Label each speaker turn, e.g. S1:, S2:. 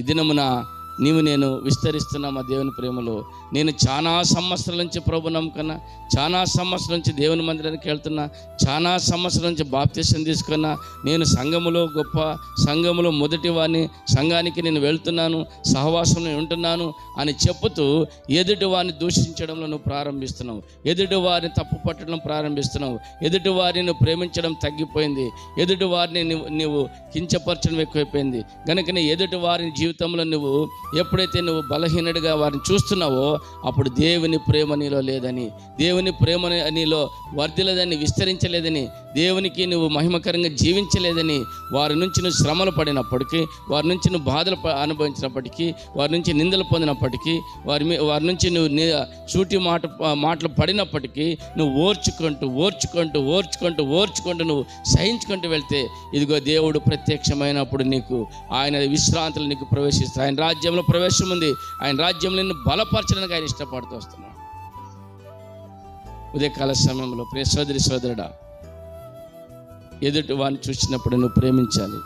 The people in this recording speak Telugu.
S1: ఈ దినమున నేను విస్తరిస్తున్నా మా దేవుని ప్రేమలో. నేను చాలా సంవత్సరాల నుంచి ప్రభు నమ్ముకున్నా, చాలా సంవత్సరాల నుంచి దేవుని మందిరానికి వెళ్తున్నా, చాలా సంవత్సరాల నుంచి బాప్తిసం తీసుకున్నా. నేను సంఘములో గొప్ప, సంఘములో మొదటి వాడిని, సంఘానికి నేను వెళ్తున్నాను, సహవాసంలో ఉంటున్నాను అని చెప్పుతూ ఎదుటి వారిని దూషించడంలో నువ్వు ప్రారంభిస్తున్నావు, ఎదుటి వారిని తప్పు పట్టడం ప్రారంభిస్తున్నావు, ఎదుటి వారిని నువ్వు ప్రేమించడం తగ్గిపోయింది, ఎదుటి వారిని నువ్వు కించపరచడం ఎక్కువైపోయింది. కనుక ఎదుటి వారిని జీవితంలో నువ్వు ఎప్పుడైతే నువ్వు బలహీనుడిగా వారిని చూస్తున్నావో అప్పుడు దేవుని ప్రేమ నీలో లేదని, దేవుని ప్రేమ నీలో వర్ధిల్లదని, విస్తరించలేదని, దేవునికి నువ్వు మహిమకరంగా జీవించలేదని, వారి నుంచి నువ్వు శ్రమలు పడినప్పటికీ, వారి నుంచి నువ్వు బాధలు అనుభవించినప్పటికీ, వారి నుంచి నిందలు పొందినప్పటికీ, వారి నుంచి నువ్వు సూటి మాటలు పడినప్పటికీ నువ్వు ఓర్చుకుంటూ నువ్వు సహించుకుంటూ వెళ్తే ఇదిగో దేవుడు ప్రత్యక్షమైనప్పుడు నీకు ఆయన విశ్రాంతులు నీకు ప్రవేశిస్తాయి. ఆయన రాజ్యంలో ప్రవేశం ఉంది. ఆయన రాజ్యంలో నిన్ను బలపరచడానికి ఆయన ఇష్టపడుతూ వస్తున్నాడు. ఉదయకాల సమయంలో ప్రియ సోదరి సోదరుడా, ఎదుటి వారిని చూసినప్పుడు నువ్వు ప్రేమించాలి.